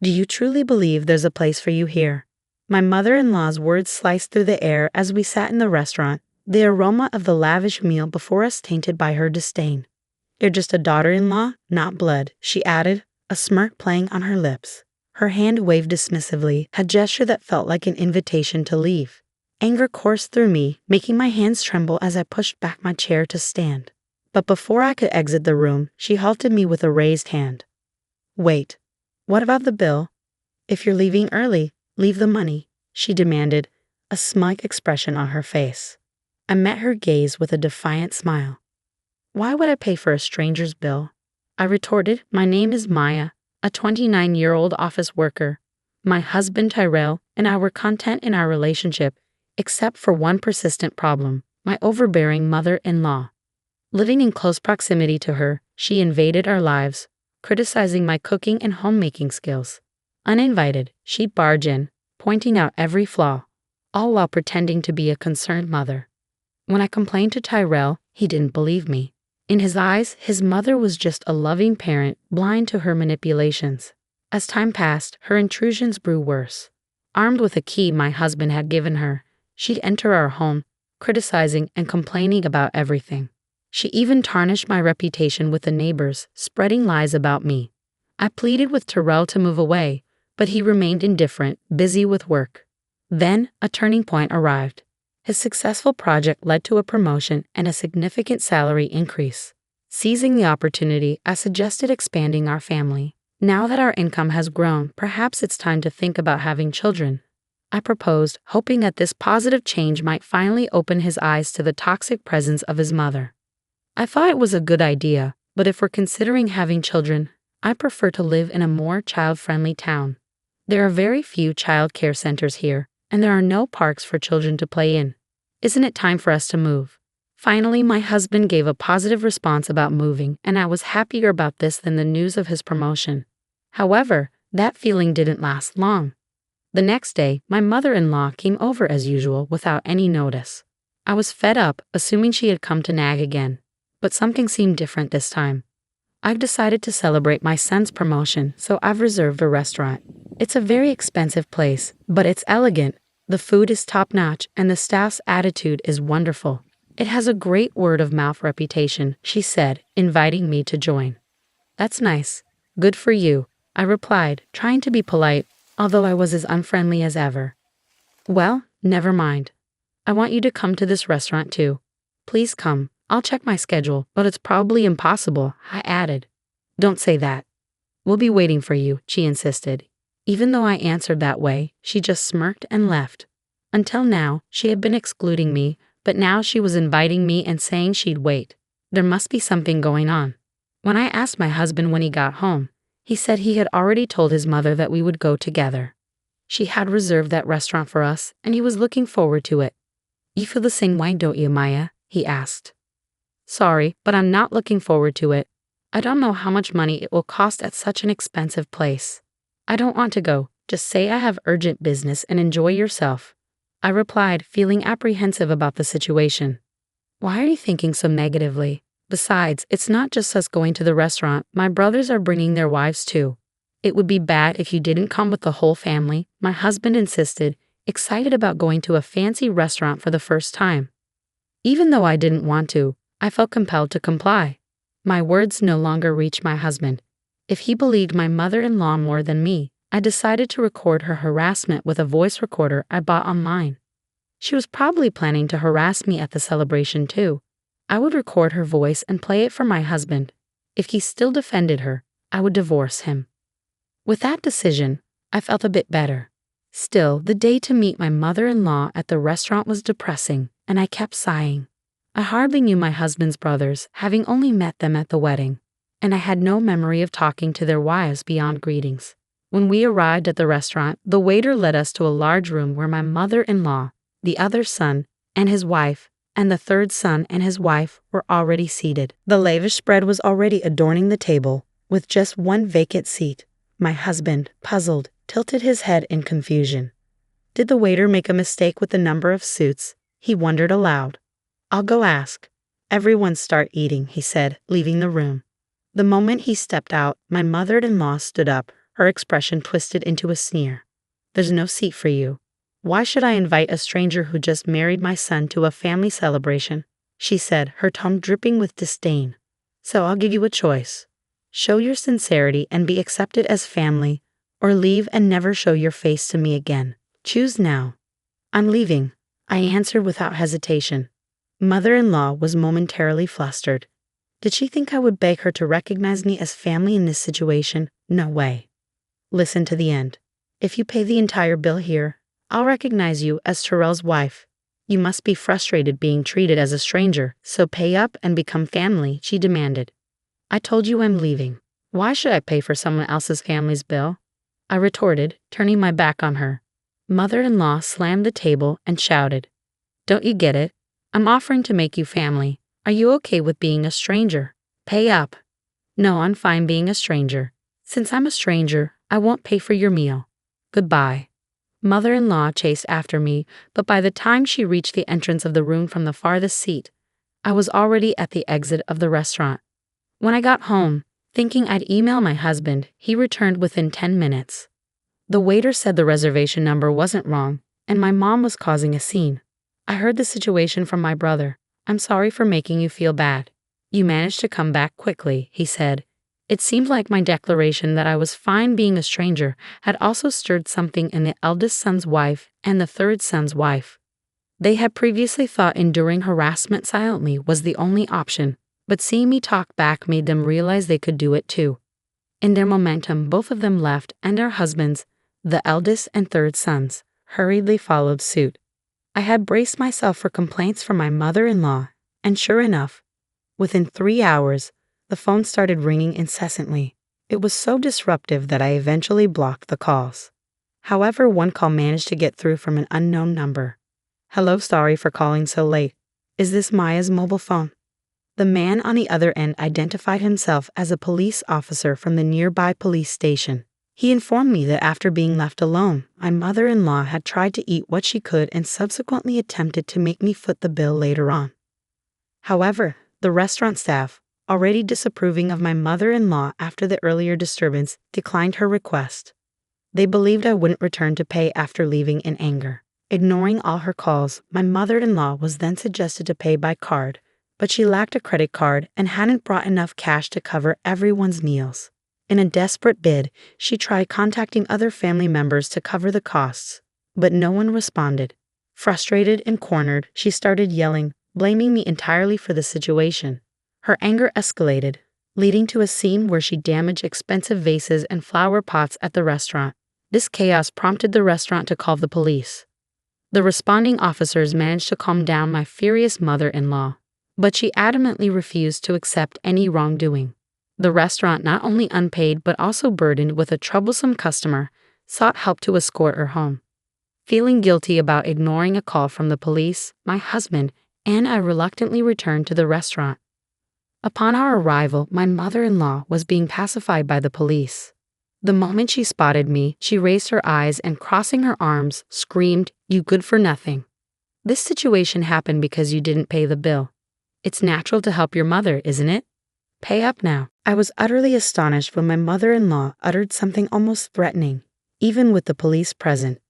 Do you truly believe there's a place for you here? My mother-in-law's words sliced through the air as we sat in the restaurant, the aroma of the lavish meal before us tainted by her disdain. You're just a daughter-in-law, not blood, she added, a smirk playing on her lips. Her hand waved dismissively, a gesture that felt like an invitation to leave. Anger coursed through me, making my hands tremble as I pushed back my chair to stand. But before I could exit the room, she halted me with a raised hand. Wait. What about the bill? If you're leaving early, leave the money, she demanded, a smug expression on her face. I met her gaze with a defiant smile. Why would I pay for a stranger's bill? I retorted, my name is Maya, a 29-year-old office worker. My husband Tyrell and I were content in our relationship, except for one persistent problem, my overbearing mother-in-law. Living in close proximity to her, she invaded our lives, criticizing my cooking and homemaking skills. Uninvited, she'd barge in, pointing out every flaw, all while pretending to be a concerned mother. When I complained to Tyrell, he didn't believe me. In his eyes, his mother was just a loving parent, blind to her manipulations. As time passed, her intrusions grew worse. Armed with a key my husband had given her, she'd enter our home, criticizing and complaining about everything. She even tarnished my reputation with the neighbors, spreading lies about me. I pleaded with Tyrell to move away, but he remained indifferent, busy with work. Then, a turning point arrived. His successful project led to a promotion and a significant salary increase. Seizing the opportunity, I suggested expanding our family. Now that our income has grown, perhaps it's time to think about having children. I proposed, hoping that this positive change might finally open his eyes to the toxic presence of his mother. I thought it was a good idea, but if we're considering having children, I prefer to live in a more child-friendly town. There are very few child care centers here, and there are no parks for children to play in. Isn't it time for us to move? Finally, my husband gave a positive response about moving, and I was happier about this than the news of his promotion. However, that feeling didn't last long. The next day, my mother-in-law came over as usual without any notice. I was fed up, assuming she had come to nag again. But something seemed different this time. I've decided to celebrate my son's promotion, so I've reserved a restaurant. It's a very expensive place, but it's elegant. The food is top-notch, and the staff's attitude is wonderful. It has a great word-of-mouth reputation, she said, inviting me to join. That's nice. Good for you, I replied, trying to be polite, although I was as unfriendly as ever. Well, never mind. I want you to come to this restaurant too. Please come. I'll check my schedule, but it's probably impossible, I added. Don't say that. We'll be waiting for you, she insisted. Even though I answered that way, she just smirked and left. Until now, she had been excluding me, but now she was inviting me and saying she'd wait. There must be something going on. When I asked my husband when he got home, he said he had already told his mother that we would go together. She had reserved that restaurant for us, and he was looking forward to it. You feel the same way, don't you, Maya? He asked. Sorry, but I'm not looking forward to it. I don't know how much money it will cost at such an expensive place. I don't want to go. Just say I have urgent business and enjoy yourself. I replied, feeling apprehensive about the situation. Why are you thinking so negatively? Besides, it's not just us going to the restaurant. My brothers are bringing their wives too. It would be bad if you didn't come with the whole family, my husband insisted, excited about going to a fancy restaurant for the first time. Even though I didn't want to, I felt compelled to comply. My words no longer reached my husband. If he believed my mother-in-law more than me, I decided to record her harassment with a voice recorder I bought online. She was probably planning to harass me at the celebration too. I would record her voice and play it for my husband. If he still defended her, I would divorce him. With that decision, I felt a bit better. Still, the day to meet my mother-in-law at the restaurant was depressing, and I kept sighing. I hardly knew my husband's brothers, having only met them at the wedding, and I had no memory of talking to their wives beyond greetings. When we arrived at the restaurant, the waiter led us to a large room where my mother-in-law, the other son, and his wife, and the third son and his wife were already seated. The lavish spread was already adorning the table, with just one vacant seat. My husband, puzzled, tilted his head in confusion. Did the waiter make a mistake with the number of suits? He wondered aloud. I'll go ask. Everyone start eating, he said, leaving the room. The moment he stepped out, my mother-in-law stood up, her expression twisted into a sneer. "There's no seat for you. Why should I invite a stranger who just married my son to a family celebration?" she said, her tone dripping with disdain. "So I'll give you a choice. Show your sincerity and be accepted as family, or leave and never show your face to me again. Choose now." "I'm leaving," I answered without hesitation. Mother-in-law was momentarily flustered. Did she think I would beg her to recognize me as family in this situation? No way. "Listen to the end. If you pay the entire bill here, I'll recognize you as Terrell's wife. You must be frustrated being treated as a stranger, so pay up and become family," she demanded. "I told you I'm leaving. Why should I pay for someone else's family's bill?" I retorted, turning my back on her. Mother-in-law slammed the table and shouted, "Don't you get it? I'm offering to make you family. Are you okay with being a stranger? Pay up." "No, I'm fine being a stranger. Since I'm a stranger, I won't pay for your meal. Goodbye." Mother-in-law chased after me, but by the time she reached the entrance of the room from the farthest seat, I was already at the exit of the restaurant. When I got home, thinking I'd email my husband, he returned within 10 minutes. The waiter said the reservation number wasn't wrong, and my mom was causing a scene. "I heard the situation from my brother. I'm sorry for making you feel bad. You managed to come back quickly," he said. It seemed like my declaration that I was fine being a stranger had also stirred something in the eldest son's wife and the third son's wife. They had previously thought enduring harassment silently was the only option, but seeing me talk back made them realize they could do it too. In their momentum, both of them left, and their husbands, the eldest and third sons, hurriedly followed suit. I had braced myself for complaints from my mother-in-law, and sure enough, within 3 hours, the phone started ringing incessantly. It was so disruptive that I eventually blocked the calls. However, one call managed to get through from an unknown number. "Hello, sorry for calling so late. Is this Maya's mobile phone?" The man on the other end identified himself as a police officer from the nearby police station. He informed me that after being left alone, my mother-in-law had tried to eat what she could and subsequently attempted to make me foot the bill later on. However, the restaurant staff, already disapproving of my mother-in-law after the earlier disturbance, declined her request. They believed I wouldn't return to pay after leaving in anger. Ignoring all her calls, my mother-in-law was then suggested to pay by card, but she lacked a credit card and hadn't brought enough cash to cover everyone's meals. In a desperate bid, she tried contacting other family members to cover the costs, but no one responded. Frustrated and cornered, she started yelling, blaming me entirely for the situation. Her anger escalated, leading to a scene where she damaged expensive vases and flower pots at the restaurant. This chaos prompted the restaurant to call the police. The responding officers managed to calm down my furious mother-in-law, but she adamantly refused to accept any wrongdoing. The restaurant, not only unpaid but also burdened with a troublesome customer, sought help to escort her home. Feeling guilty about ignoring a call from the police, my husband and I reluctantly returned to the restaurant. Upon our arrival, my mother-in-law was being pacified by the police. The moment she spotted me, she raised her eyes and, crossing her arms, screamed, "You good for nothing. This situation happened because you didn't pay the bill. It's natural to help your mother, isn't it? Pay up now." I was utterly astonished when my mother-in-law uttered something almost threatening, even with the police present.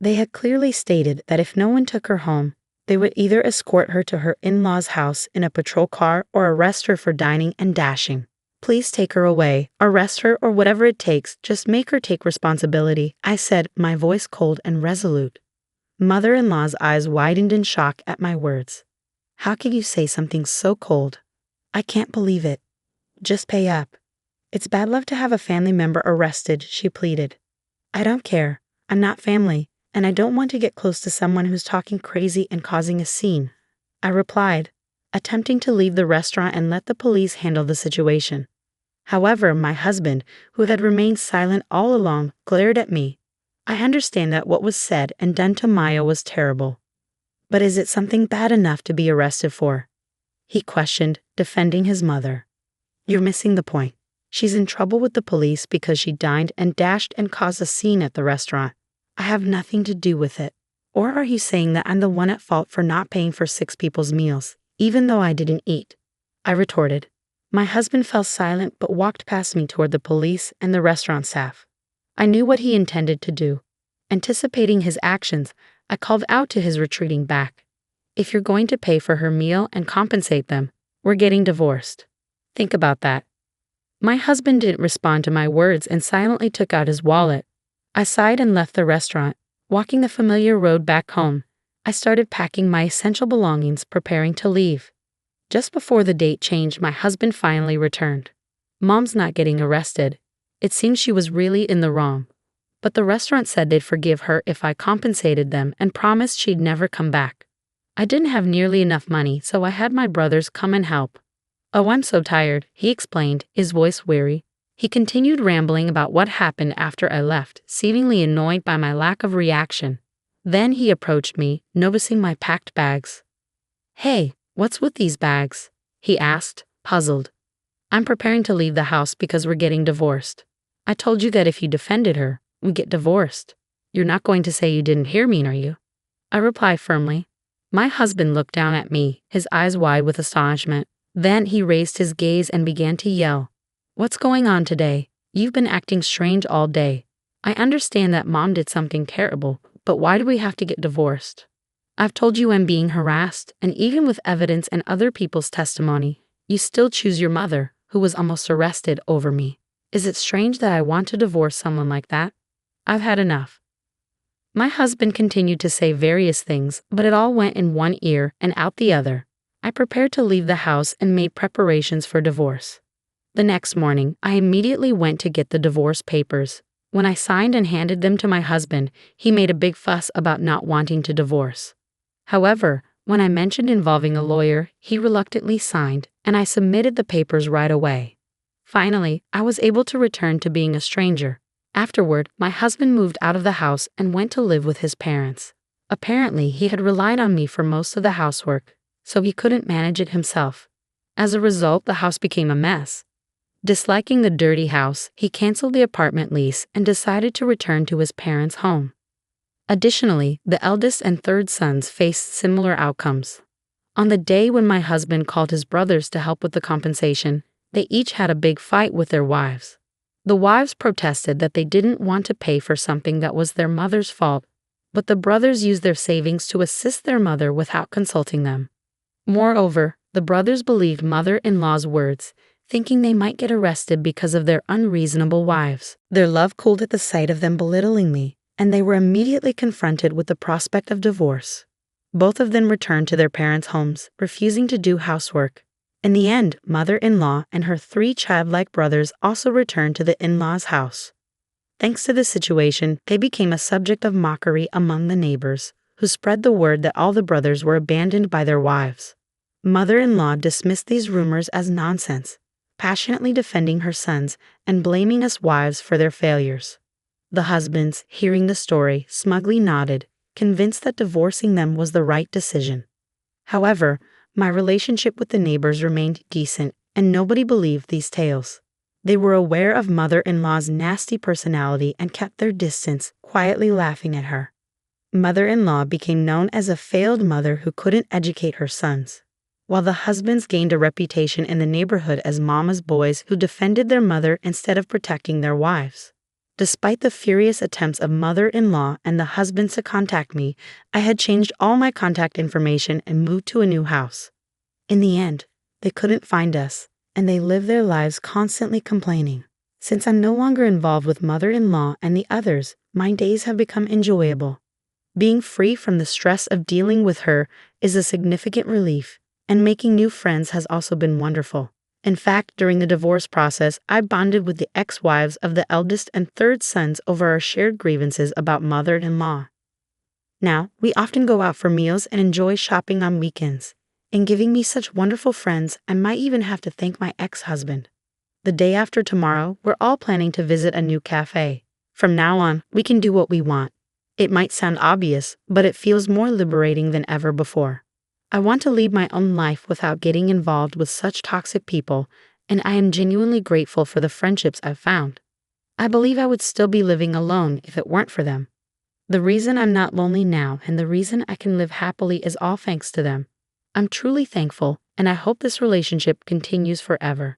They had clearly stated that if no one took her home, they would either escort her to her in-laws' house in a patrol car or arrest her for dining and dashing. "Please take her away, arrest her, or whatever it takes, just make her take responsibility," I said, my voice cold and resolute. Mother-in-law's eyes widened in shock at my words. "How can you say something so cold? I can't believe it. Just pay up. It's bad luck to have a family member arrested," she pleaded. "I don't care. I'm not family, and I don't want to get close to someone who's talking crazy and causing a scene," I replied, attempting to leave the restaurant and let the police handle the situation. However, my husband, who had remained silent all along, glared at me. I understand that what was said and done to Maya was terrible. But is it something bad enough to be arrested for? He questioned, defending his mother. "You're missing the point. She's in trouble with the police because she dined and dashed and caused a scene at the restaurant. I have nothing to do with it. Or are you saying that I'm the one at fault for not paying for 6 people's meals, even though I didn't eat?" I retorted. My husband fell silent but walked past me toward the police and the restaurant staff. I knew what he intended to do. Anticipating his actions, I called out to his retreating back. If you're going to pay for her meal and compensate them, we're getting divorced. Think about that. My husband didn't respond to my words and silently took out his wallet. I sighed and left the restaurant. Walking the familiar road back home, I started packing my essential belongings, preparing to leave. Just before the date changed, my husband finally returned. Mom's not getting arrested. It seems she was really in the wrong. But the restaurant said they'd forgive her if I compensated them and promised she'd never come back. I didn't have nearly enough money, so I had my brothers come and help. "Oh, I'm so tired," he explained, his voice weary. He continued rambling about what happened after I left, seemingly annoyed by my lack of reaction. Then he approached me, noticing my packed bags. "Hey, what's with these bags?" he asked, puzzled. "I'm preparing to leave the house because we're getting divorced. I told you that if you defended her, we'd get divorced. You're not going to say you didn't hear me, are you?" I replied firmly. My husband looked down at me, his eyes wide with astonishment. Then he raised his gaze and began to yell. "What's going on today? You've been acting strange all day. I understand that Mom did something terrible, but why do we have to get divorced? I've told you I'm being harassed, and even with evidence and other people's testimony, you still choose your mother, who was almost arrested, over me. Is it strange that I want to divorce someone like that? I've had enough." My husband continued to say various things, but it all went in one ear and out the other. I prepared to leave the house and made preparations for divorce. The next morning, I immediately went to get the divorce papers. When I signed and handed them to my husband, he made a big fuss about not wanting to divorce. However, when I mentioned involving a lawyer, he reluctantly signed, and I submitted the papers right away. Finally, I was able to return to being a stranger. Afterward, my husband moved out of the house and went to live with his parents. Apparently, he had relied on me for most of the housework, so he couldn't manage it himself. As a result, the house became a mess. Disliking the dirty house, he canceled the apartment lease and decided to return to his parents' home. Additionally, the eldest and third sons faced similar outcomes. On the day when my husband called his brothers to help with the compensation, they each had a big fight with their wives. The wives protested that they didn't want to pay for something that was their mother's fault, but the brothers used their savings to assist their mother without consulting them. Moreover, the brothers believed mother-in-law's words, thinking they might get arrested because of their unreasonable wives. Their love cooled at the sight of them belittling me, and they were immediately confronted with the prospect of divorce. Both of them returned to their parents' homes, refusing to do housework. In the end, mother-in-law and her 3 childlike brothers also returned to the in-laws' house. Thanks to this situation, they became a subject of mockery among the neighbors, who spread the word that all the brothers were abandoned by their wives. Mother-in-law dismissed these rumors as nonsense, passionately defending her sons and blaming us wives for their failures. The husbands, hearing the story, smugly nodded, convinced that divorcing them was the right decision. However, my relationship with the neighbors remained decent, and nobody believed these tales. They were aware of mother-in-law's nasty personality and kept their distance, quietly laughing at her. Mother-in-law became known as a failed mother who couldn't educate her sons, while the husbands gained a reputation in the neighborhood as mama's boys who defended their mother instead of protecting their wives. Despite the furious attempts of mother-in-law and the husbands to contact me, I had changed all my contact information and moved to a new house. In the end, they couldn't find us, and they lived their lives constantly complaining. Since I'm no longer involved with mother-in-law and the others, my days have become enjoyable. Being free from the stress of dealing with her is a significant relief, and making new friends has also been wonderful. In fact, during the divorce process, I bonded with the ex-wives of the eldest and third sons over our shared grievances about mother-in-law. Now, we often go out for meals and enjoy shopping on weekends. In giving me such wonderful friends, I might even have to thank my ex-husband. The day after tomorrow, we're all planning to visit a new cafe. From now on, we can do what we want. It might sound obvious, but it feels more liberating than ever before. I want to lead my own life without getting involved with such toxic people, and I am genuinely grateful for the friendships I've found. I believe I would still be living alone if it weren't for them. The reason I'm not lonely now and the reason I can live happily is all thanks to them. I'm truly thankful, and I hope this relationship continues forever.